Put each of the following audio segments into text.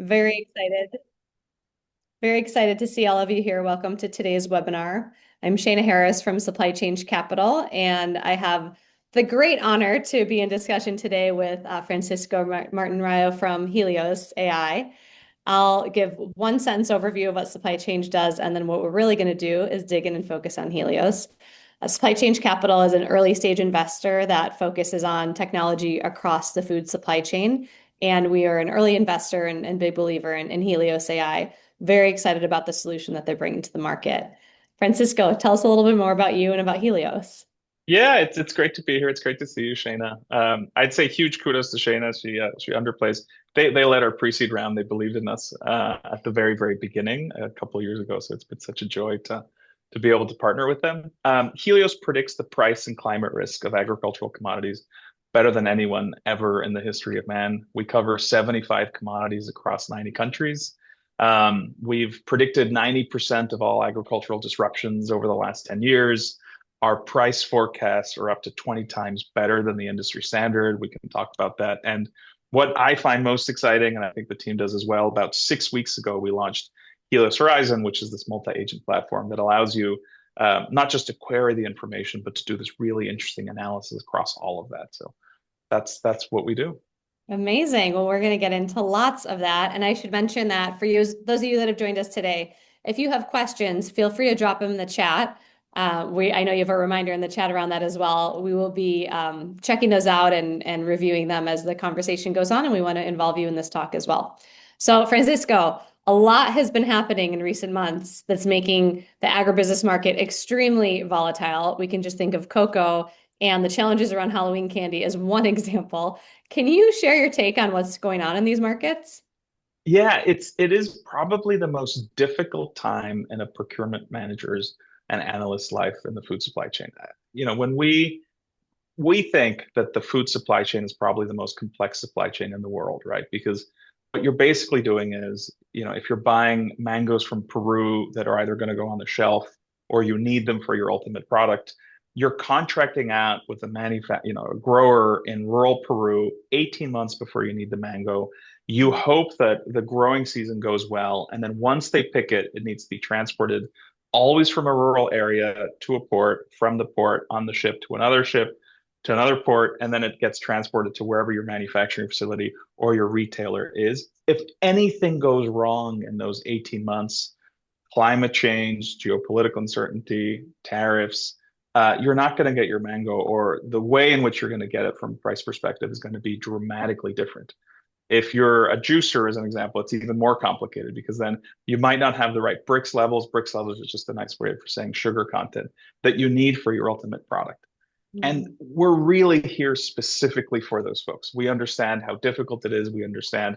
Very excited. Very excited to see all of you here. Welcome to today's webinar. I'm Shayna Harris from Supply Chain Capital, and I have the great honor to be in discussion today with Francisco Martin-Rayo from Helios AI. I'll give one sentence overview of what supply chain does, and then what we're really going to do is dig in and focus on Helios. Supply Chain Capital is an early stage investor that focuses on technology across the food supply chain. And we are an early investor and big believer in Helios AI. Very excited about the solution that they're bringing to the market. Francisco, tell us a little bit more about you and about Helios. Yeah, it's great to be here. It's great to see you, Shayna. I'd say huge kudos to Shayna. She underplays. They led our pre-seed round. They believed in us at the very beginning a couple of years ago. So it's been such a joy to be able to partner with them. Helios predicts the price and climate risk of agricultural commodities better than anyone ever in the history of man. We cover 75 commodities across 90 countries. We've predicted 90% of all agricultural disruptions over the last 10 years. Our price forecasts are up to 20 times better than the industry standard. We can talk about that. And what I find most exciting, and I think the team does as well, about 6 weeks ago, we launched Helios Horizon, which is this multi-agent platform that allows you not just to query the information, but to do this really interesting analysis across all of that. So that's what we do. Amazing. Well, we're going to get into lots of that. And I should mention that for you, those of you that have joined us today, if you have questions, feel free to drop them in the chat. I know you have a reminder in the chat around that as well. We will be checking those out and reviewing them as the conversation goes on, and we want to involve you in this talk as well. So, Francisco, a lot has been happening in recent months that's making the agribusiness market extremely volatile. We can just think of cocoa and the challenges around Halloween candy as one example. Can you share your take on what's going on in these markets? Yeah, it is probably the most difficult time in a procurement manager's and analyst's life in the food supply chain. When we think that the food supply chain is probably the most complex supply chain in the world, right? Because what you're basically doing is, if you're buying mangoes from Peru that are either going to go on the shelf or you need them for your ultimate product, you're contracting out with a grower in rural Peru 18 months before you need the mango. You hope that the growing season goes well, and then once they pick it, it needs to be transported always from a rural area to a port, from the port on the ship to another port, and then it gets transported to wherever your manufacturing facility or your retailer is. If anything goes wrong in those 18 months, climate change, geopolitical uncertainty, tariffs, you're not going to get your mango, or the way in which you're going to get it from a price perspective is going to be dramatically different. If you're a juicer, as an example, it's even more complicated because then you might not have the right Brix levels. Brix levels is just a nice way for saying sugar content that you need for your ultimate product. And Mhm. we're really here specifically for those folks. We understand how difficult it is. We understand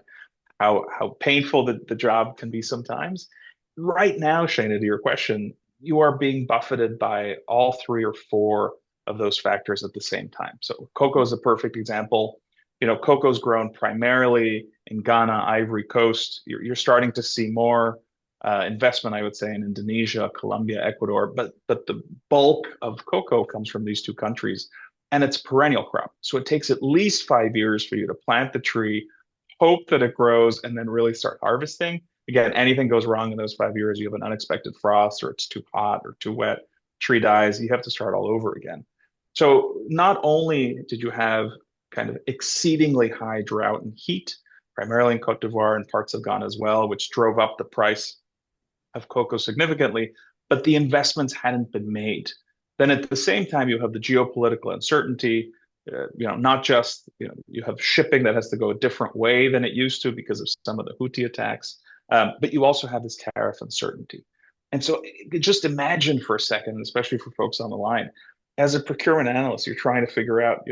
how painful the job can be sometimes. Right now, Shayna, to your question, you are being buffeted by all three or four of those factors at the same time. So cocoa is a perfect example. Cocoa's grown primarily in Ghana, Ivory Coast. You're starting to see more investment, I would say, in Indonesia, Colombia, Ecuador, but the bulk of cocoa comes from these two countries, and it's perennial crop. So it takes at least 5 years for you to plant the tree, hope that it grows, and then really start harvesting. Again, anything goes wrong in those 5 years, you have an unexpected frost, or it's too hot or too wet, tree dies, you have to start all over again. So not only did you have kind of exceedingly high drought and heat, primarily in Cote d'Ivoire and parts of Ghana as well, which drove up the price of cocoa significantly, but the investments hadn't been made. Then at the same time, you have the geopolitical uncertainty. Not just you have shipping that has to go a different way than it used to because of some of the Houthi attacks, but you also have this tariff uncertainty. And so just imagine for a second, especially for folks on the line, as a procurement analyst, you're trying to figure out,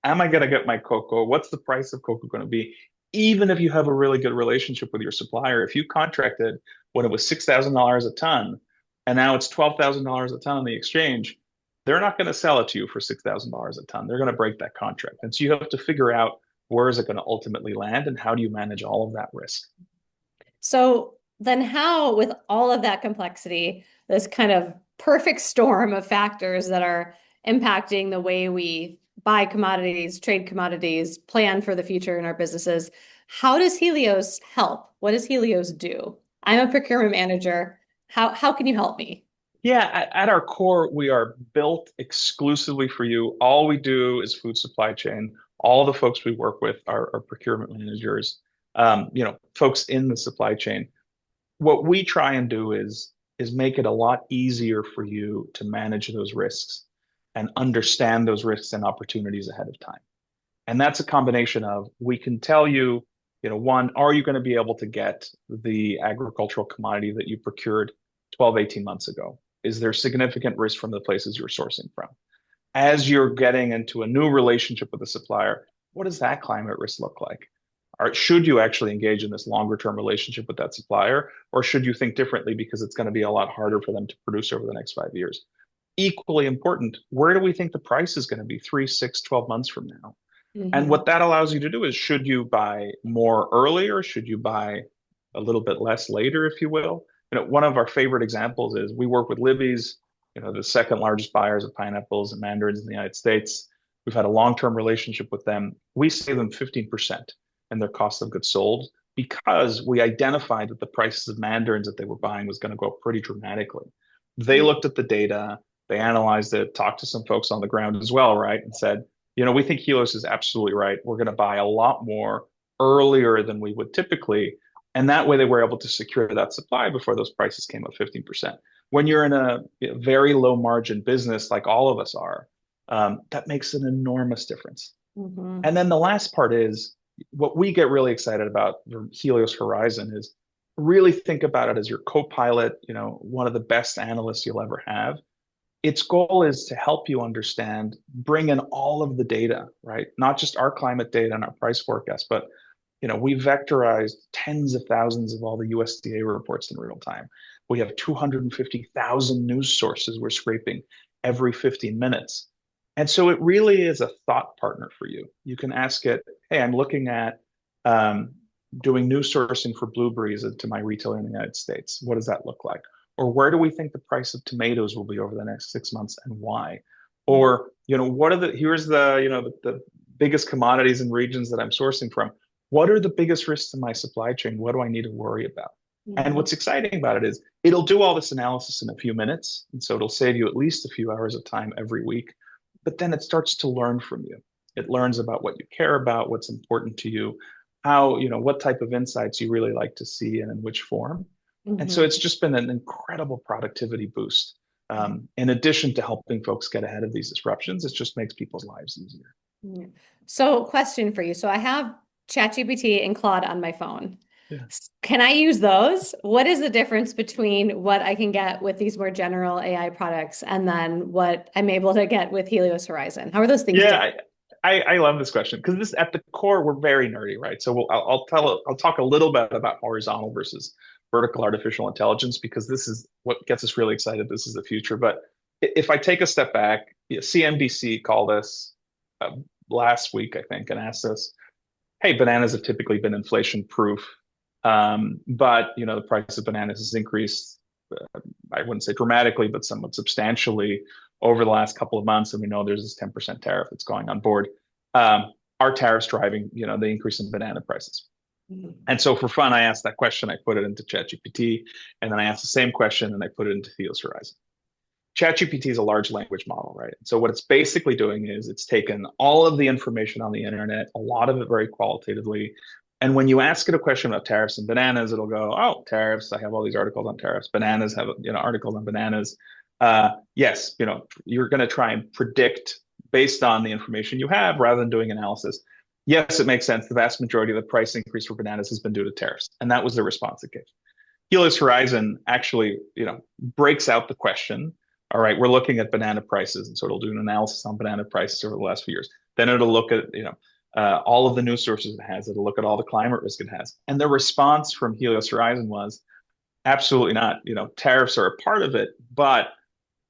am I going to get my cocoa? What's the price of cocoa going to be? Even if you have a really good relationship with your supplier, if you contracted when it was $6,000 a ton and now it's $12,000 a ton on the exchange, they're not going to sell it to you for $6,000 a ton. They're going to break that contract. And so you have to figure out where is it going to ultimately land and how do you manage all of that risk? So then how, with all of that complexity, this kind of perfect storm of factors that are impacting the way we buy commodities, trade commodities, plan for the future in our businesses, How does Helios help? What does Helios do? I'm a procurement manager. How can you help me? Yeah, at our core, we are built exclusively for you. All we do is food supply chain. All the folks we work with are procurement managers, folks in the supply chain. What we try and do is make it a lot easier for you to manage those risks and understand those risks and opportunities ahead of time. And that's a combination of we can tell you, one, are you going to be able to get the agricultural commodity that you procured 12, 18 months ago? Is there significant risk from the places you're sourcing from? As you're getting into a new relationship with the supplier, what does that climate risk look like? Or should you actually engage in this longer term relationship with that supplier? Or should you think differently because it's going to be a lot harder for them to produce over the next 5 years? Equally important, where do we think the price is going to be 3, 6, 12 months from now? And Hmm. what that allows you to do is should you buy more earlier? Should you buy a little bit less later, if you will? One of our favorite examples is we work with Libby's, the second largest buyers of pineapples and mandarins in the United States. We've had a long-term relationship with them. We save them 15% in their cost of goods sold because we identified that the prices of mandarins that they were buying was going to go up pretty dramatically. They looked at the data, they analyzed it, talked to some folks on the ground as well, right? And said, we think Helios is absolutely right. We're going to buy a lot more earlier than we would typically. And that way they were able to secure that supply before those prices came up 15%. When you're in a very low margin business like all of us are, that makes an enormous difference. Hmm. And then the last part is what we get really excited about the Helios Horizon is really think about it as your co-pilot, one of the best analysts you'll ever have. Its goal is to help you understand, bring in all of the data, right? Not just our climate data and our price forecast, but we vectorized tens of thousands of all the USDA reports in real time. We have 250,000 news sources we're scraping every 15 minutes. And so it really is a thought partner for you. You can ask it, hey, I'm looking at um, doing news sourcing for blueberries to my retailer in the United States. What does that look like? Or where do we think the price of tomatoes will be over the next 6 months and why? Or, what are here's the biggest commodities and regions that I'm sourcing from. What are the biggest risks in my supply chain? What do I need to worry about? And Hmm. what's exciting about it is it'll do all this analysis in a few minutes. And so it'll save you at least a few hours of time every week. But then it starts to learn from you. It learns about what you care about, what's important to you, how, what type of insights you really like to see and in which form. And so Hmm. it's just been an incredible productivity boost. In addition to helping folks get ahead of these disruptions, it just makes people's lives easier. Yeah. So, question for you. So, I have ChatGPT and Claude on my phone. Yeah. Can I use those? What is the difference between what I can get with these more general AI products and then what I'm able to get with Helios Horizon? How are those things Yeah, different? I love this question because this at the core we're very nerdy, right? So I'll talk a little bit about horizontal versus vertical artificial intelligence because this is what gets us really excited. This is the future. But if I take a step back, CNBC called us uh, last week, I think, and asked us, "Hey, bananas have typically been inflation proof, but the price of bananas has increased. I wouldn't say dramatically, but somewhat substantially over the last couple of months. And we know there's this 10% tariff that's going on board. Are tariffs driving, the increase in banana prices? Mhm. And so for fun, I asked that question. I put it into ChatGPT, and then I asked the same question and I put it into Helios Horizon. ChatGPT is a large language model, right? So what it's basically doing is it's taken all of the information on the internet, a lot of it very qualitatively. And when you ask it a question about tariffs and bananas, it'll go, "Oh, tariffs. I have all these articles on tariffs. Bananas have articles on bananas. Yes, you're going to try and predict based on the information you have rather than doing analysis. Yes, it makes sense. The vast majority of the price increase for bananas has been due to tariffs, and that was the response it gave. Helios Horizon actually, breaks out the question. All right, we're looking at banana prices, and so it'll do an analysis on banana prices over the last few years. Then it'll look at, all of the news sources it has. It'll look at all the climate risk it has. And the response from Helios Horizon was absolutely not. Tariffs are a part of it, but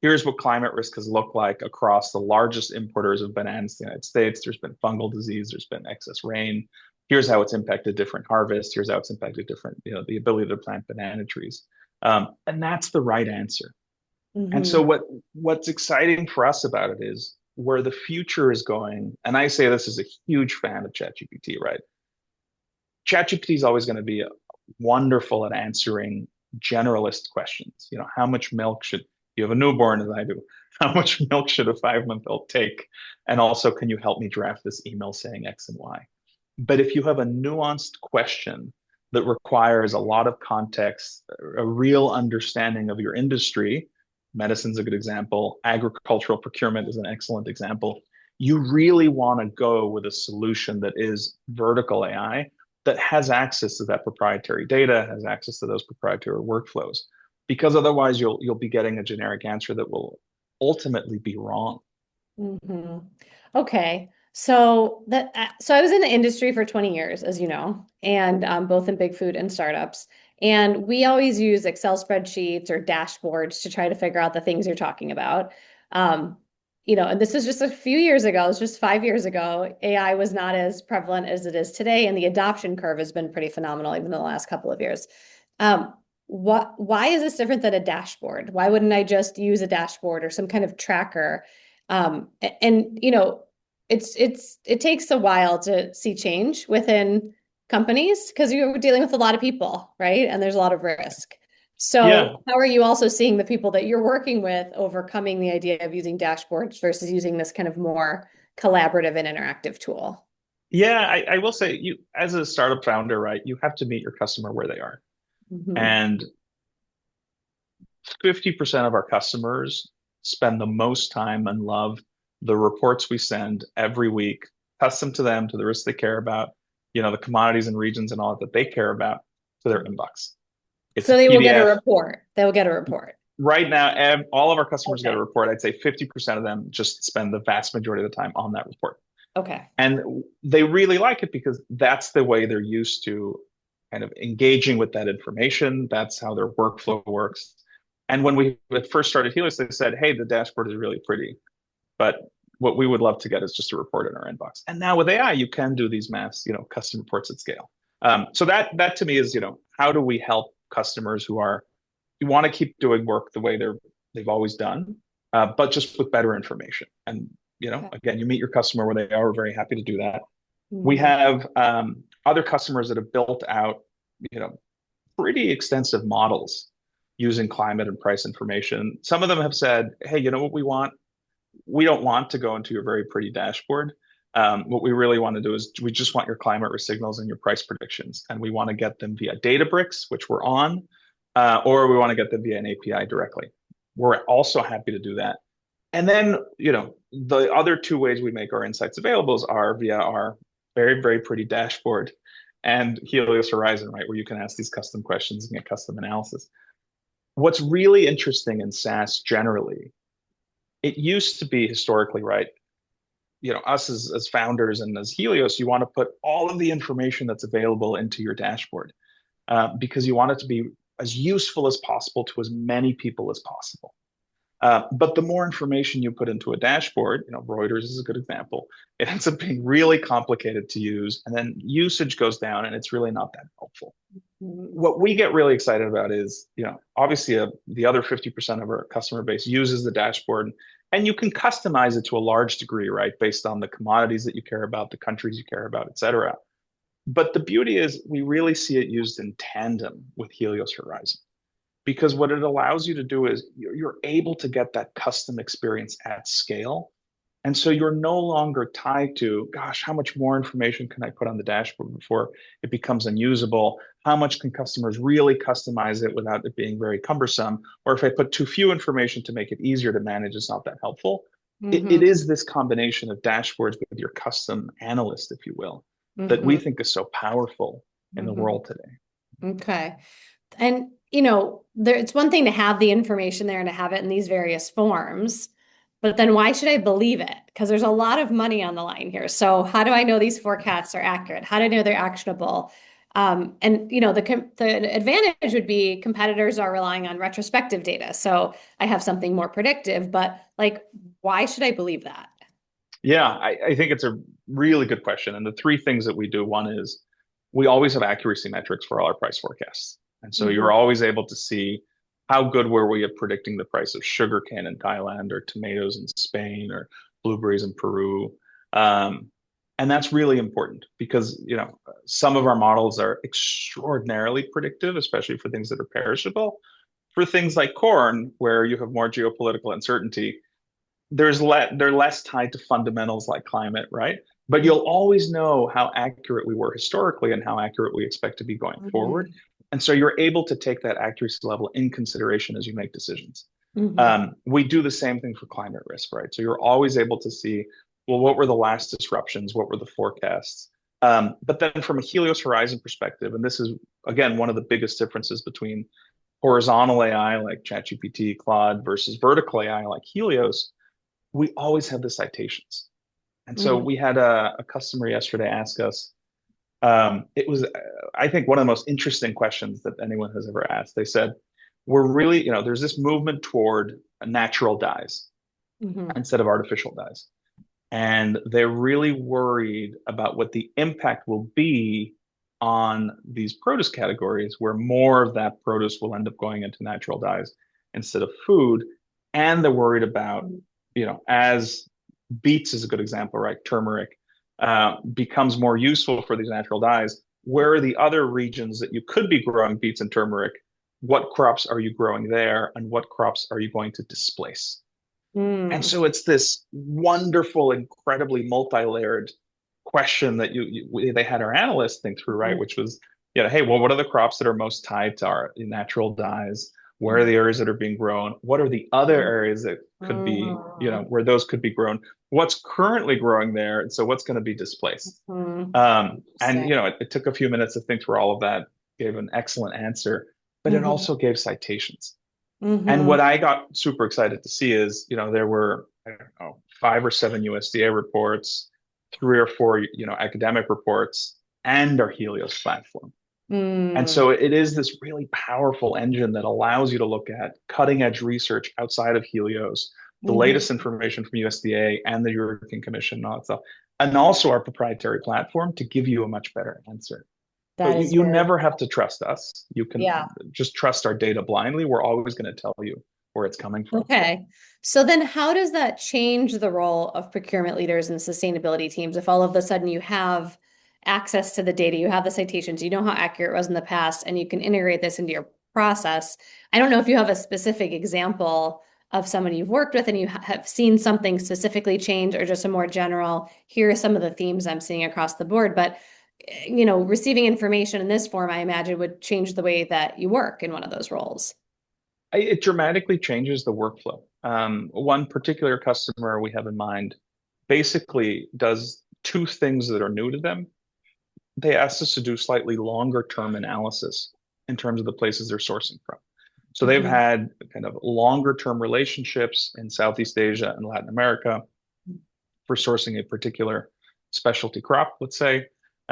here's what climate risk has looked like across the largest importers of bananas in the United States. There's been fungal disease, there's been excess rain. Here's how it's impacted different harvests. Here's how it's impacted different, the ability to plant banana trees. And that's the right answer. And so Mhm. what's exciting for us about it is where the future is going. And I say this as a huge fan of ChatGPT, right? ChatGPT is always going to be wonderful at answering generalist questions. How much milk should you have a newborn as I do? How much milk should a 5-month-old take? And also, can you help me draft this email saying X and Y? But if you have a nuanced question that requires a lot of context, a real understanding of your industry, medicine's a good example, agricultural procurement is an excellent example. You really want to go with a solution that is vertical AI that has access to that proprietary data, has access to those proprietary workflows, because otherwise you'll be getting a generic answer that will ultimately be wrong. Hmm. Okay. So I was in the industry for 20 years, as you know, and both in big food and startups. And we always use Excel spreadsheets or dashboards to try to figure out the things you're talking about. Um, and this was just a few years ago, it was just 5 years ago. AI was not as prevalent as it is today, and the adoption curve has been pretty phenomenal even in the last couple of years. Um, why is this different than a dashboard? Why wouldn't I just use a dashboard or some kind of tracker? And it takes a while to see change within companies because you're dealing with a lot of people, right? And there's a lot of risk. Yeah, So how are you also seeing the people that you're working with overcoming the idea of using dashboards versus using this kind of more collaborative and interactive tool? yeah. I will say, you as a startup founder, right? You have to meet your customer where they are, Hmm. and 50% of our customers spend the most time and love the reports we send every week, custom to them, to the risks they care about, the commodities and regions and all that they care about, to their inbox. It's So a they will get a PDF. report. They will get a report. Right now, all of our customers get a Okay. report. I'd say 50% of them just spend the vast majority of the time on that report. Okay. And they really like it because that's the way they're used to kind of engaging with that information. That's how their workflow works. And when we first started Helios, they said, hey, the dashboard is really pretty, but what we would love to get is just a report in our inbox. And now with AI, you can do these mass, custom reports at scale. So that to me is, how do we help customers who want to keep doing work the way they've always done, but just with better information. And Okay. again, you meet your customer where they are. We're very happy to do that. We Mhm. have other customers that have built out, you know, pretty extensive models using climate and price information. Some of them have said, "Hey, you know what we want? We don't want to go into your very pretty dashboard. What we really want to do is we just want your climate risk signals and your price predictions, and we want to get them via Databricks, which we're on, or we want to get them via an API directly. We're also happy to do that. And then, the other two ways we make our insights available are via our very, very pretty dashboard and Helios Horizon, right, where you can ask these custom questions and get custom analysis. What's really interesting in SaaS generally, it used to be historically, right? Us as founders and as Helios, you want to put all of the information that's available into your dashboard because you want it to be as useful as possible to as many people as possible. But the more information you put into a dashboard, Reuters is a good example, it ends up being really complicated to use, and then usage goes down, and it's really not that helpful. Mhm. What we get really excited about is, obviously the other 50% of our customer base uses the dashboard, and you can customize it to a large degree, right, based on the commodities that you care about, the countries you care about, et cetera. But the beauty is we really see it used in tandem with Helios Horizon because what it allows you to do is you're able to get that custom experience at scale. And so you're no longer tied to, gosh, how much more information can I put on the dashboard before it becomes unusable? How much can customers really customize it without it being very cumbersome? Or if I put too few information to make it easier to manage, it's not that helpful. It Mhm. is this combination of dashboards with your custom analyst, if you will, that we Mhm. think is so powerful in the Mhm. world today. Okay. And, it's one thing to have the information there and to have it in these various forms, but then why should I believe it? Because there's a lot of money on the line here. So how do I know these forecasts are accurate? How do I know they're actionable? And the advantage would be competitors are relying on retrospective data. So I have something more predictive, but like, why should I believe that? Yeah, I think it's a really good question. And the three things that we do, one is we always have accuracy metrics for all our price forecasts. And so you're Hmm. always able to see how good were we at predicting the price of sugarcane in Thailand or tomatoes in Spain or blueberries in Peru. Um, And that's really important because, some of our models are extraordinarily predictive, especially for things that are perishable. For things like corn, where you have more geopolitical uncertainty, they're less tied to fundamentals like climate, right? But you'll always know how accurate we were historically and how accurate we expect to be going forward. Mm-hmm. And so you're able to take that accuracy level in consideration as you make decisions. Mm-hmm. We do the same thing for climate risk, right? So you're always able to see, well, what were the last disruptions? What were the forecasts? But then from a Helios Horizon perspective, and this is, again, one of the biggest differences between horizontal AI like ChatGPT, Claude versus vertical AI like Helios, we always have the citations. And so Mm-hmm. we had a customer yesterday ask us, it was, I think, one of the most interesting questions that anyone has ever asked. They said, we're really, there's this movement toward natural dyes Mm-hmm. instead of artificial dyes. And they're really worried about what the impact will be on these produce categories where more of that produce will end up going into natural dyes instead of food. And they're worried about, as beets is a good example, right? Turmeric becomes more useful for these natural dyes. Where are the other regions that you could be growing beets and turmeric? What crops are you growing there? And what crops are you going to displace? And Mm-hmm. so it's this wonderful, incredibly multi-layered question that they had our analysts think through, right? Which was, hey, well, what are the crops that are most tied to our natural dyes? Where are the areas that are being grown? What are the other areas that could be, where those could be grown? What's currently growing there? And so what's going to be displaced? Mm-hmm. And, Interesting. it took a few minutes to think through all of that, gave an excellent answer, but it Mm-hmm. also gave citations. And Mm-hmm. what I got super excited to see is, there were, I don't know, 5 or 7 USDA reports, 3 or 4, academic reports, and our Helios platform. And Mm-hmm. so it is this really powerful engine that allows you to look at cutting edge research outside of Helios, the latest information from USDA and the European Commission and all that stuff, and also our proprietary platform to give you a much better answer. So That is you very never have cool. to trust us. You can Yeah. just trust our data blindly. We're always going to tell you where it's coming from. Okay. So then how does that change the role of procurement leaders and sustainability teams if all of a sudden you have access to the data, you have the citations, you know how accurate it was in the past, and you can integrate this into your process? I don't know if you have a specific example of someone you've worked with and you have seen something specifically change or just a more general, here are some of the themes I'm seeing across the board. But receiving information in this form, I imagine, would change the way that you work in one of those roles. It dramatically changes the workflow. One particular customer we have in mind basically does two things that are new to them. They asked us to do slightly longer term analysis in terms of the places they're sourcing from. So they've Mhm. had kind of longer term relationships in Southeast Asia and Latin America for sourcing a particular specialty crop, let's say.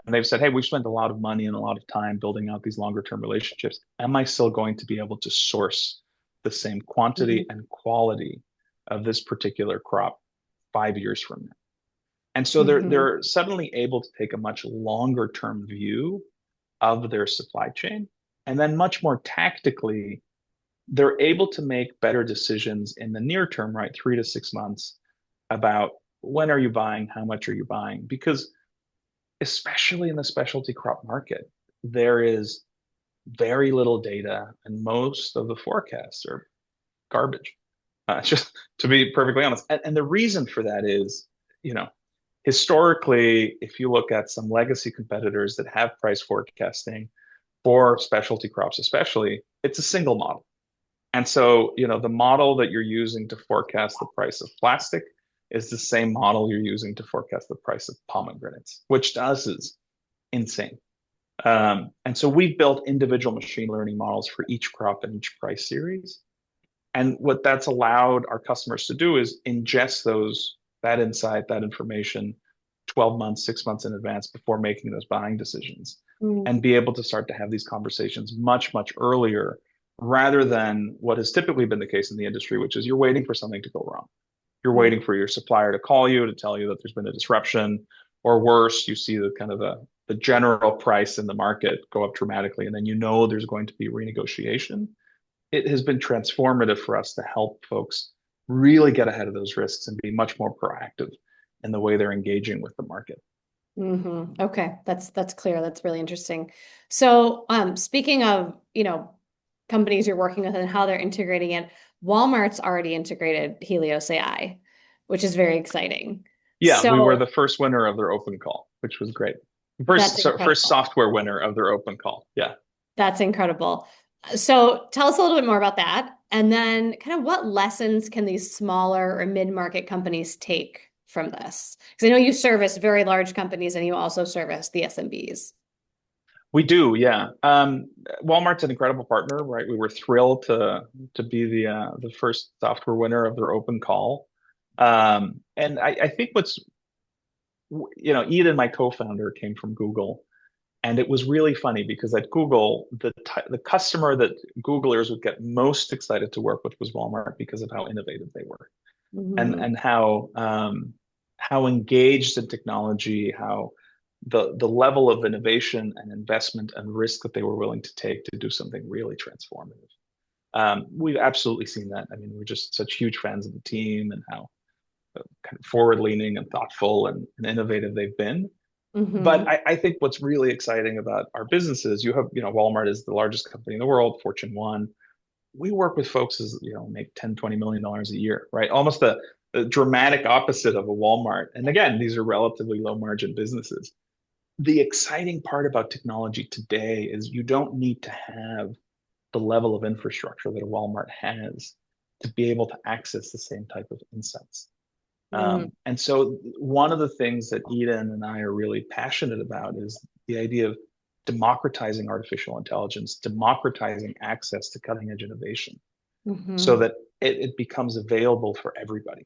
And they've said, hey, we've spent a lot of money and a lot of time building out these longer term relationships. Am I still going to be able to source the same quantity and quality of this particular crop 5 years from now? And so they're Mhm. they're suddenly able to take a much longer term view of their supply chain. And then much more tactically, they're able to make better decisions in the near term, right? 3 to 6 months about when are you buying, how much are you buying? Because especially in the specialty crop market, there is very little data, and most of the forecasts are garbage. Just to be perfectly honest, and the reason for that is, you know, historically, if you look at some legacy competitors that have price forecasting for specialty crops, especially, it's a single model. And so, the model that you're using to forecast the price of plastic is the same model you're using to forecast the price of pomegranates, which does is insane. And so we've built individual machine learning models for each crop and each price series. And what that's allowed our customers to do is ingest that insight, that information 12 months, 6 months in advance before making those buying decisions Mhm. and be able to start to have these conversations much, much earlier rather than what has typically been the case in the industry, which is you're waiting for something to go wrong. You're waiting for your supplier to call you to tell you that there's been a disruption, or worse, you see the kind of the general price in the market go up dramatically, and then there's going to be renegotiation. It has been transformative for us to help folks really get ahead of those risks and be much more proactive in the way they're engaging with the market. Okay, that's clear. That's really interesting. So, speaking of, companies you're working with and how they're integrating it, Walmart's already integrated Helios AI, which is very exciting. Yeah, we were So the first winner of their open call, which was great. that's First incredible. software winner of their open call. Yeah. That's incredible. So tell us a little bit more about that. And then kind of what lessons can these smaller or mid-market companies take from this? Because I know you service very large companies and you also service the SMBs. We do, yeah. Walmart's an incredible partner, right? We were thrilled to be the first software winner of their open call. And I think Eden, my co-founder, came from Google, and it was really funny because at Google, the customer that Googlers would get most excited to work with was Walmart because of how innovative they were, and Hmm. and how engaged in technology, how the level of innovation and investment and risk that they were willing to take to do something really transformative. We've absolutely seen that. I mean, we're just such huge fans of the team and how kind of forward-leaning and thoughtful and innovative they've been. Hmm. But I think what's really exciting about our businesses, Walmart is the largest company in the world, Fortune 1. We work with folks as, make 10, $20 million a year, right? Almost the dramatic opposite of a Walmart. And again, these are relatively low margin businesses. The exciting part about technology today is you don't need to have the level of infrastructure that a Walmart has to be able to access the same type of insights. Hmm. And so one of the things that Eden and I are really passionate about is the idea of democratizing artificial intelligence, democratizing access to cutting edge innovation so Hmm. that it becomes available for everybody.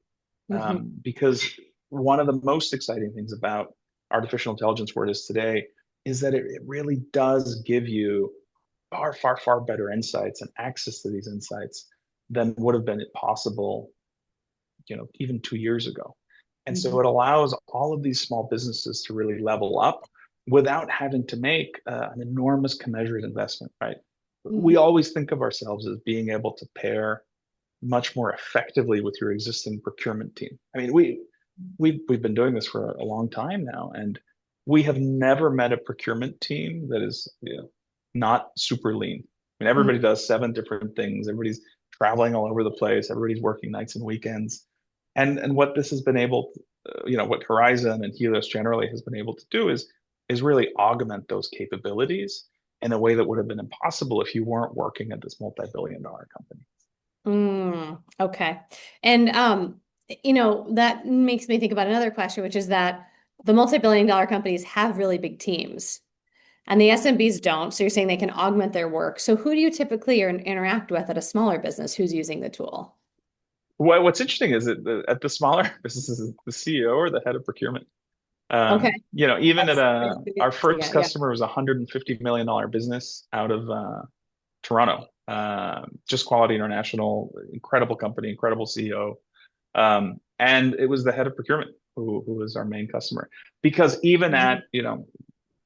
Hmm. Because one of the most exciting things about artificial intelligence where it is today is that it really does give you far, far, far better insights and access to these insights than would have been possible, even 2 years ago. And Hmm. so it allows all of these small businesses to really level up without having to make an enormous commensurate investment, right? We Hmm. always think of ourselves as being able to pair much more effectively with your existing procurement team. I mean, we've been doing this for a long time now, and we have never met a procurement team that is, not super lean. I mean, everybody does seven different things. Everybody's traveling all over the place. Everybody's working nights and weekends. And what this has been able to, what Horizon and Helios generally has been able to do is really augment those capabilities in a way that would have been impossible if you weren't working at this multi-billion-dollar company. Okay. And that makes me think about another question, which is that the multi-billion dollar companies have really big teams and the SMBs don't. So you're saying they can augment their work. So who do you typically interact with at a smaller business who's using the tool? What's interesting is that at the smaller businesses, the CEO or the head of procurement. Okay. Even at That's pretty our good. first Yeah. customer was a $150 million business out of Toronto. Just Quality International, incredible company, incredible CEO. And it was the head of procurement who was our main customer. Because even Mhm. at,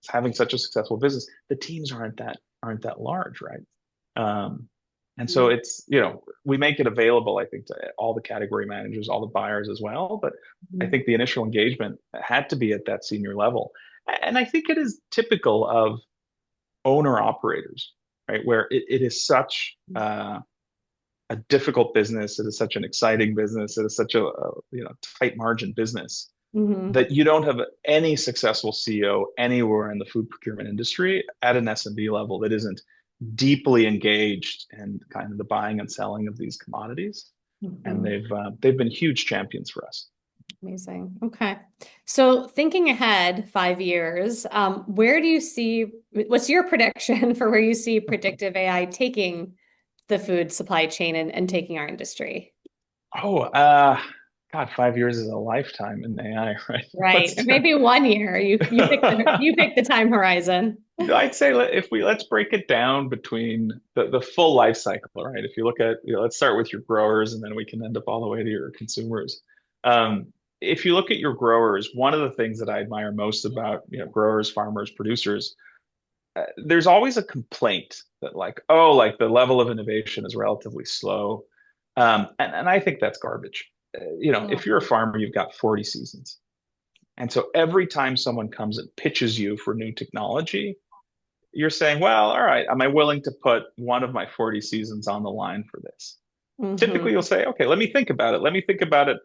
having such a successful business, the teams aren't that large, right? Um, and so it's, we make it available, I think, to all the category managers, all the buyers as well. But I Mhm. think the initial engagement had to be at that senior level. And I think it is typical of owner operators, right? Where it is such a difficult business, it is such an exciting business, it is such a tight margin business Mhm. that you don't have any successful CEO anywhere in the food procurement industry at an S&B level that isn't deeply engaged in kind of the buying and selling of these commodities. And Mhm. they've been huge champions for us. Amazing. Okay. So thinking ahead 5 years, where do you see, what's your prediction for where you see predictive AI taking the food supply chain and taking our industry? Oh, God, 5 years is a lifetime in AI, right? Right. Or Let's maybe 1 year. You pick the time horizon. I'd say let's break it down between the full life cycle, right? If you look at, let's start with your growers and then we can end up all the way to your consumers. If you look at your growers, one of the things that I admire most about, growers, farmers, producers, there's always a complaint that like the level of innovation is relatively slow. And I think that's garbage. If you're a farmer, you've got 40 seasons. And so every time someone comes and pitches you for new technology, you're saying, well, all right, am I willing to put one of my 40 seasons on the line for this? Typically, you'll Hmm. say, okay, let me think about it. Let me think about it,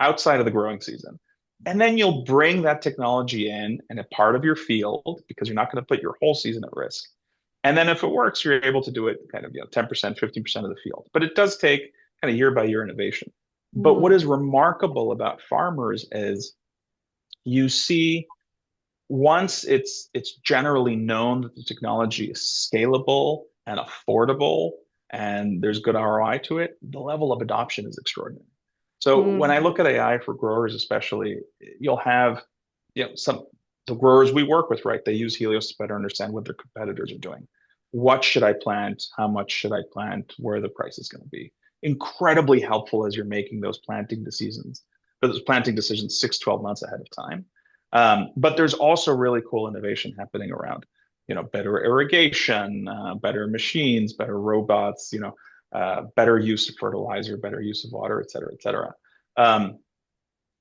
outside of the growing season. And then you'll bring that technology in and a part of your field because you're not going to put your whole season at risk. And then if it works, you're able to do it kind of, 10%, 15% of the field. But it does take kind of year by year innovation. But what is remarkable about farmers is you see once it's generally known that the technology is scalable and affordable and there's good ROI to it, the level of adoption is extraordinary. So when I Mm. look at AI for growers, especially, you'll have, some the growers we work with, right? They use Helios to better understand what their competitors are doing. What should I plant? How much should I plant? Where the price is going to be. Incredibly helpful as you're making those planting decisions 6, 12 months ahead of time. But there's also really cool innovation happening around, better irrigation, better machines, better robots, better use of fertilizer, better use of water, et cetera, et cetera. Um,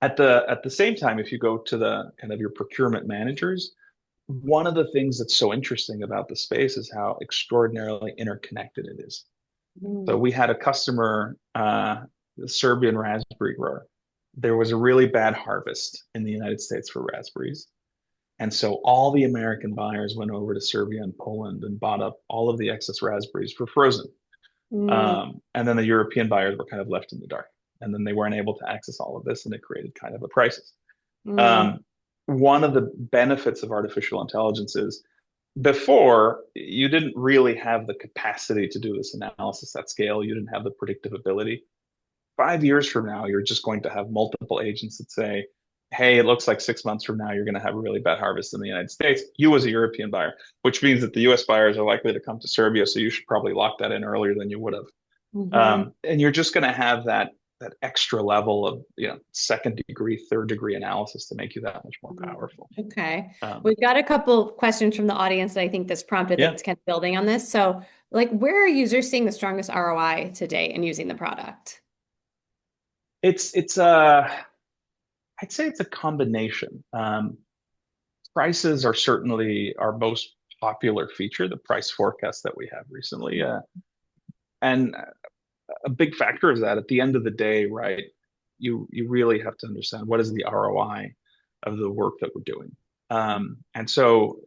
at the same time, if you go to the kind of your procurement managers, one of the things that's so interesting about the space is how extraordinarily interconnected it is. So Mm. we had a customer, the Serbian raspberry grower. There was a really bad harvest in the United States for raspberries. And so all the American buyers went over to Serbia and Poland and bought up all of the excess raspberries for frozen. Mm. And then the European buyers were kind of left in the dark. And then they weren't able to access all of this, and it created kind of a crisis. Mm. Um, One of the benefits of artificial intelligence is before you didn't really have the capacity to do this analysis at scale. You didn't have the predictive ability. 5 years from now, you're just going to have multiple agents that say, hey, it looks like 6 months from now, you're going to have a really bad harvest in the United States, you as a European buyer, which means that the US buyers are likely to come to Serbia. So you should probably lock that in earlier than you would have. Hmm. And you're just going to have that extra level of, second degree, third degree analysis to make you that much more powerful. Okay. Um, We've got a couple questions from the audience that I think this prompted yeah, that's kind of building on this. So, like, where are users seeing the strongest ROI today in using the product? it's I'd say it's a combination. Prices are certainly our most popular feature, the price forecast that we have recently. And a big factor is that at the end of the day, right, you really have to understand what is the ROI of the work that we're doing. And so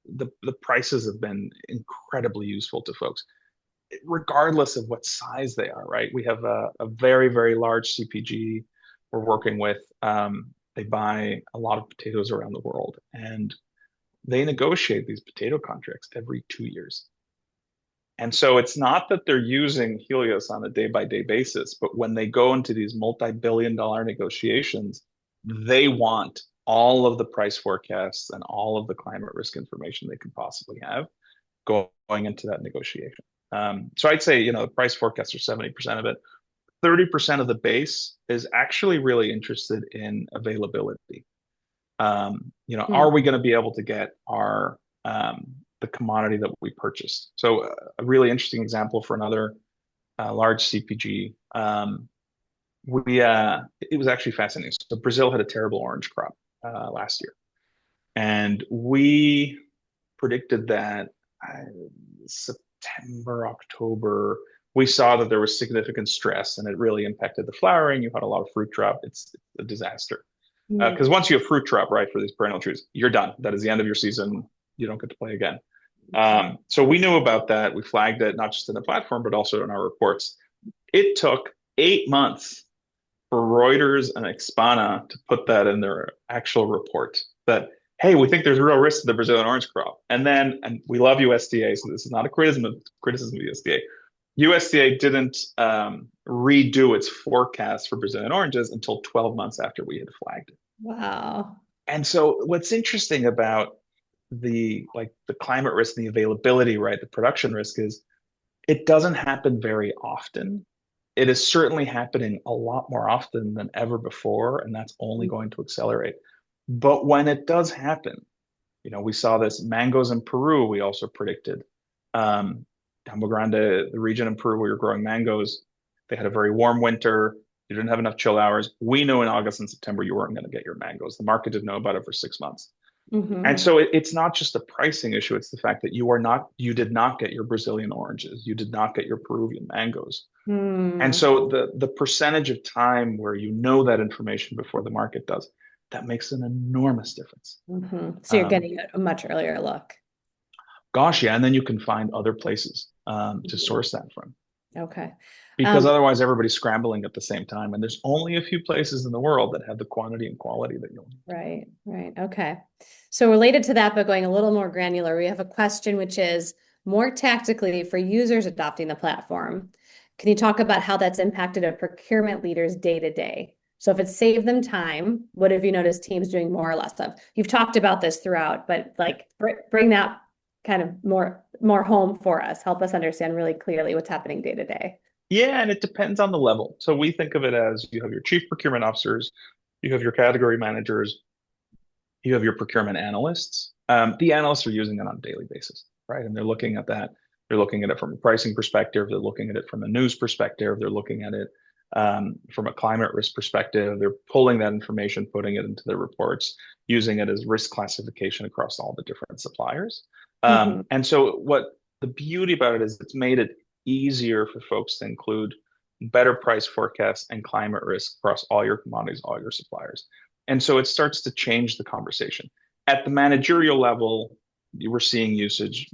the prices have been incredibly useful to folks, regardless of what size they are, right? We have a very, very large CPG we're working with. They buy a lot of potatoes around the world, and they negotiate these potato contracts every 2 years. And so it's not that they're using Helios on a day by day basis, but when they go into these multi-billion-dollar negotiations, they want all of the price forecasts and all of the climate risk information they can possibly have going into that negotiation. So I'd say, the price forecasts are 70% of it. 30% of the base is actually really interested in availability. Are Hmm. we going to be able to get the commodity that we purchased? So a really interesting example for another large CPG. It was actually fascinating. So Brazil had a terrible orange crop last year, and we predicted that September, October, we saw that there was significant stress and it really impacted the flowering. You had a lot of fruit drop. It's a disaster. Because Hmm. once you have fruit drop, right, for these perennial trees, you're done. That is the end of your season. You don't get to play again. So we knew about that. We flagged it not just in the platform, but also in our reports. It took 8 months for Reuters and Expana to put that in their actual report that, hey, we think there's real risk to the Brazilian orange crop. And we love USDA, so this is not a criticism of USDA. USDA didn't redo its forecast for Brazilian oranges until 12 months after we had flagged it. Wow. And so what's interesting about the climate risk, the availability, right, the production risk is it doesn't happen very often. It is certainly happening a lot more often than ever before, and that's only going to accelerate. But when it does happen, we saw this mangoes in Peru. We also predicted Campo Grande, the region in Peru where you're growing mangoes. They had a very warm winter. You didn't have enough chill hours. We know in August and September you weren't going to get your mangoes. The market didn't know about it for 6 months. And Mm-hmm. so it's not just a pricing issue. It's the fact that you did not get your Brazilian oranges. You did not get your Peruvian mangoes. And Mm-hmm. so the percentage of time where you know that information before the market does, that makes an enormous difference. Mm-hmm. So you're Um, getting a much earlier look. Gosh, yeah. And then you can find other places to Mhm. source that from. Okay. Because Um, otherwise everybody's scrambling at the same time. And there's only a few places in the world that have the quantity and quality that you'll need. right, right. Okay. So related to that, but going a little more granular, we have a question which is more tactically for users adopting the platform. Can you talk about how that's impacted a procurement leader's day to day? So if it's saved them time, what have you noticed teams doing more or less of? You've talked about this throughout, but like bring that kind of more home for us. Help us understand really clearly what's happening day to day. Yeah, and it depends on the level. So we think of it as you have your chief procurement officers, you have your category managers, you have your procurement analysts. The analysts are using it on a daily basis, right? And they're looking at that. They're looking at it from a pricing perspective. They're looking at it from a news perspective. They're looking at it from a climate risk perspective. They're pulling that information, putting it into their reports, using it as risk classification across all the different suppliers. Hmm. And so, what the beauty about it is it's made it easier for folks to include better price forecasts and climate risk across all your commodities, all your suppliers. And so it starts to change the conversation. At the managerial level, you were seeing usage,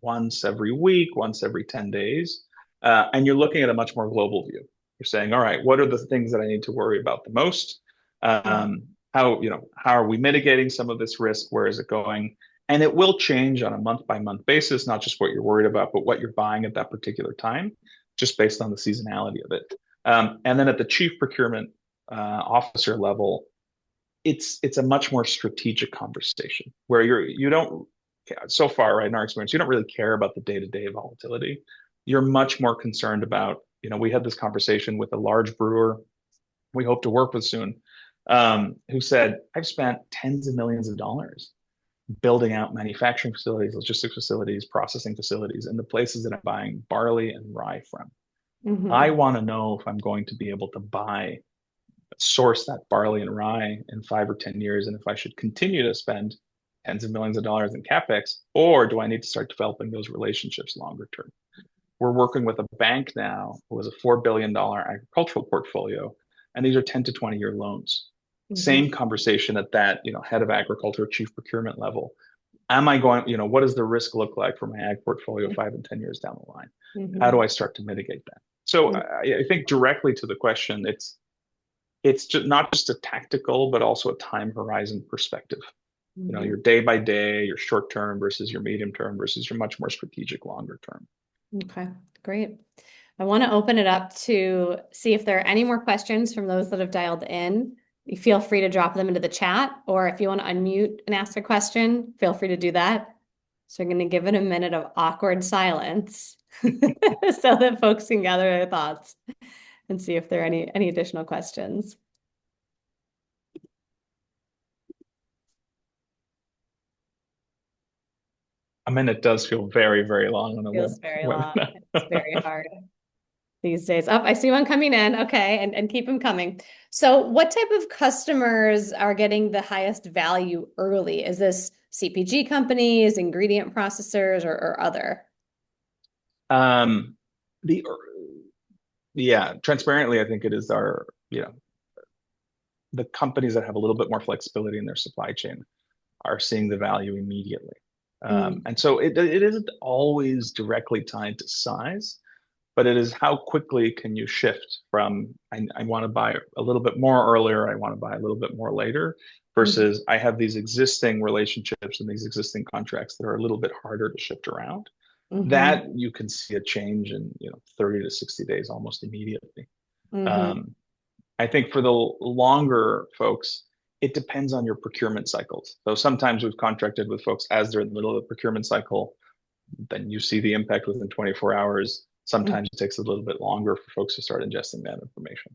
once every week, once every 10 days. And you're looking at a much more global view. You're saying, all right, what are the things that I need to worry about the most? How are we mitigating some of this risk? Where is it going? And it will change on a month by month basis, not just what you're worried about, but what you're buying at that particular time, just based on the seasonality of it. And then at the chief procurement officer level, it's a much more strategic conversation where you don't so far, right, in our experience, you don't really care about the day-to-day volatility. You're much more concerned about, we had this conversation with a large brewer we hope to work with soon, who said, I've spent tens of millions of dollars building out manufacturing facilities, logistics facilities, processing facilities in the places that I'm buying barley and rye from. I Hmm. want to know if I'm going to be able to source that barley and rye in 5 or 10 years, and if I should continue to spend tens of millions of dollars in capex, or do I need to start developing those relationships longer term? We're working with a bank now who has a $4 billion agricultural portfolio, and these are 10 to 20-year loans. Hmm. Same conversation at that, head of agriculture, chief procurement level. Am I going, what does the risk look like for my ag portfolio 5 and 10 years down the line? How do Hmm. I start to mitigate that? So I think directly to the question, it's just not just a tactical, but also a time horizon perspective. Hmm. Your day by day, your short term versus your medium term versus your much more strategic longer term. Okay, great. I want to open it up to see if there are any more questions from those that have dialed in. You feel free to drop them into the chat, or if you want to unmute and ask a question, feel free to do that. So I'm going to give it a minute of awkward silence so that folks can gather their thoughts and see if there are any additional questions. A minute does feel very, very long on a Feels very long. webinar. It's very hard these days. Oh, I see one coming in. Okay, and keep them coming. So, what type of customers are getting the highest value early? Is this CPG companies, ingredient processors, or other? um, the yeah, transparently, I think it is the companies that have a little bit more flexibility in their supply chain are seeing the value immediately. Mm, And so it isn't always directly tied to size, but it is how quickly can you shift from I want to buy a little bit more earlier, I want to buy a little bit more later, mhm, versus I have these existing relationships and these existing contracts that are a little bit harder to shift around. mhm, That you can see a change in 30 to 60 days almost immediately. mhm, Um, I think for the longer folks, it depends on your procurement cycles. So sometimes we've contracted with folks as they're in the middle of the procurement cycle, then you see the impact within 24 hours. mhm. Sometimes it takes a little bit longer for folks to start ingesting that information.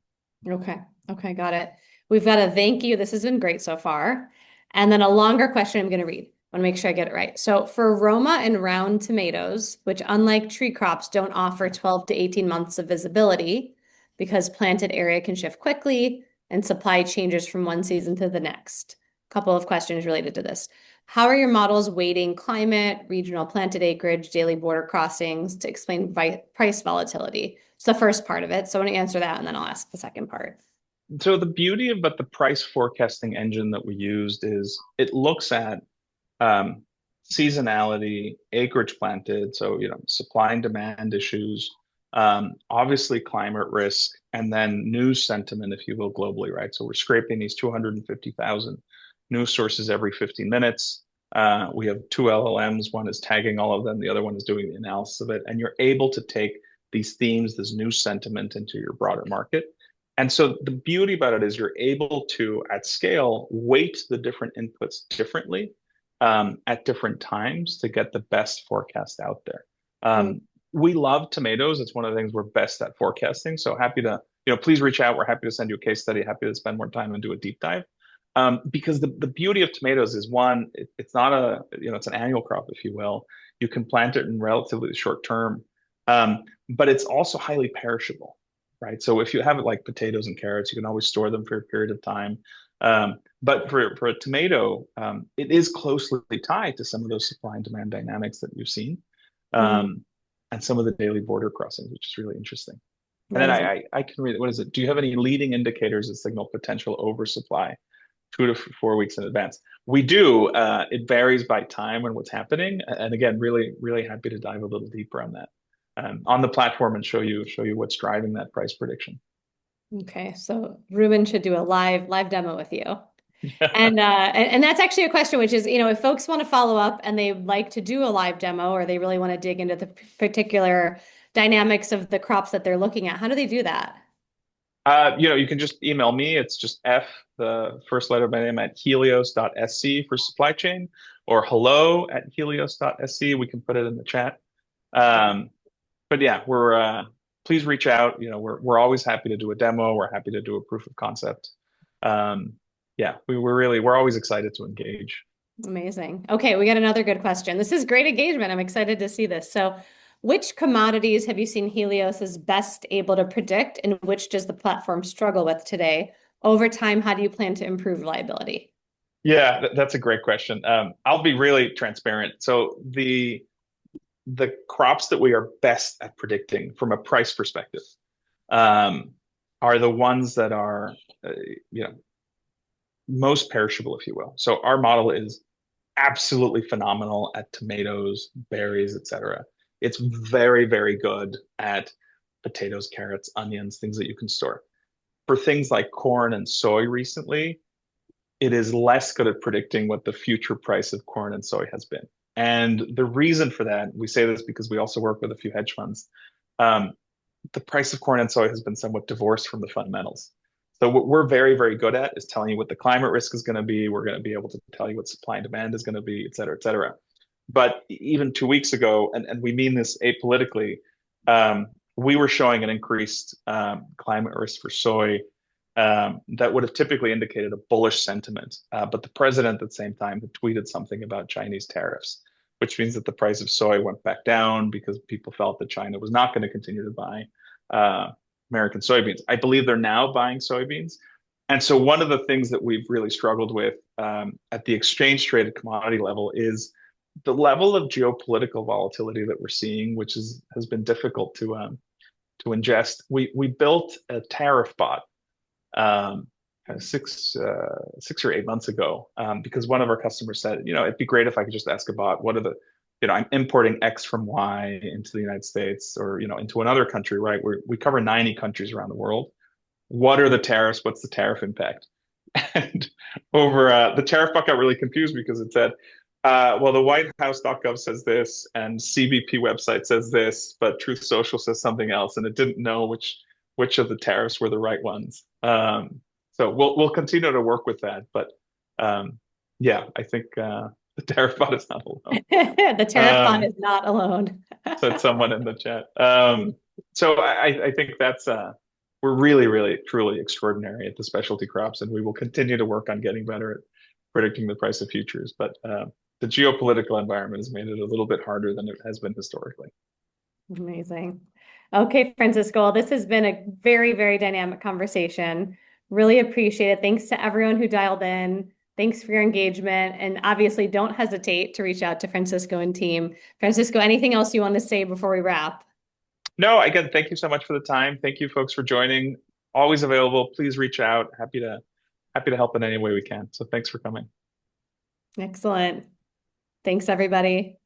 Okay. Okay, got it. We've got a thank you. This has been great so far. And then a longer question I'm going to read. I want to make sure I get it right. So for Roma and round tomatoes, which unlike tree crops don't offer 12 to 18 months of visibility, because planted area can shift quickly and supply changes from one season to the next. A couple of questions related to this. How are your models weighting climate, regional planted acreage, daily border crossings to explain price volatility? It's the first part of it. So I want to answer that and then I'll ask the second part. So the beauty about the price forecasting engine that we used is it looks at um, seasonality, acreage planted, so supply and demand issues, obviously climate risk, and then news sentiment, if you will, globally, right? So we're scraping these 250,000 news sources every 15 minutes. We have two LLMs. One is tagging all of them, the other one is doing the analysis of it, and you're able to take these themes, this news sentiment into your broader market. And so the beauty about it is you're able to, at scale, weight the different inputs differently at different times to get the best forecast out there. Mm, We love tomatoes. It's one of the things we're best at forecasting. So happy to, please reach out. We're happy to send you a case study, happy to spend more time and do a deep dive. Because the beauty of tomatoes is one, it's not it's an annual crop, if you will. You can plant it in relatively short term, but it's also highly perishable, right? So if you have it like potatoes and carrots, you can always store them for a period of time. But for a tomato, it is closely tied to some of those supply and demand dynamics that you've seen, mm, um, and some of the daily border crossings, which is really interesting. And that then is I can read it. What is it? Do you have any leading indicators that signal potential oversupply 2 to 4 weeks in advance? We do. It varies by time and what's happening. And again, really, really happy to dive a little deeper on that on the platform and show you what's driving that price prediction. okay. So Ruben should do a live demo with you. And that's actually a question, which is, if folks want to follow up and they like to do a live demo or they really want to dig into the particular dynamics of the crops that they're looking at, how do they do that? You can just email me. It's just the first letter of my name, at helios.sc for supply chain, or hello@helios.sc. We can put it in the chat. Um, but yeah, please reach out. We're always happy to do a demo. We're happy to do a proof of concept. Um, yeah, we're always excited to engage. Amazing. Okay, we got another good question. This is great engagement. I'm excited to see this. So, which commodities have you seen Helios is best able to predict, and which does the platform struggle with today? Over time, how do you plan to improve reliability? Yeah, that's a great question. I'll be really transparent. So the crops that we are best at predicting from a price perspective um, are the ones that are, uh, you know, most perishable, if you will. So our model is absolutely phenomenal at tomatoes, berries, etc. It's very, very good at potatoes, carrots, onions, things that you can store. For things like corn and soy recently, it is less good at predicting what the future price of corn and soy has been. And the reason for that, we say this because we also work with a few hedge funds. Um, the price of corn and soy has been somewhat divorced from the fundamentals. So what we're very, very good at is telling you what the climate risk is going to be. We're going to be able to tell you what supply and demand is going to be, et cetera, et cetera. But even 2 weeks ago, and we mean this apolitically, we were showing an increased climate risk for soy that would have typically indicated a bullish sentiment. But the president at the same time had tweeted something about Chinese tariffs, which means that the price of soy went back down because people felt that China was not going to continue to buy American soybeans. I believe they're now buying soybeans. And so one of the things that we've really struggled with at the exchange traded commodity level is the level of geopolitical volatility that we're seeing, which has been difficult to ingest. We built a tariff bot um, kind of 6 or 8 months ago, because one of our customers said, it'd be great if I could just ask a bot, what are the, I'm importing X from Y into the United States or, into another country, right? We cover 90 countries around the world. What are the tariffs? What's the tariff impact? And over the tariff bot got really confused because it said, well, the WhiteHouse.gov says this, and CBP website says this, but Truth Social says something else, and it didn't know which of the tariffs were the right ones. So we'll continue to work with that, but yeah, I think the tariff bot is not alone. The tariff bot Um, is not alone. Said someone in the chat. So I think that's we're really, really, truly extraordinary at the specialty crops, and we will continue to work on getting better at predicting the price of futures. But the geopolitical environment has made it a little bit harder than it has been historically. Amazing. Okay, Francisco, well, this has been a very, very dynamic conversation. Really appreciate it. Thanks to everyone who dialed in. Thanks for your engagement. And obviously, don't hesitate to reach out to Francisco and team. Francisco, anything else you want to say before we wrap? No, again, thank you so much for the time. Thank you folks for joining. Always available. Please reach out. Happy to help in any way we can. So thanks for coming. Excellent. Thanks, everybody.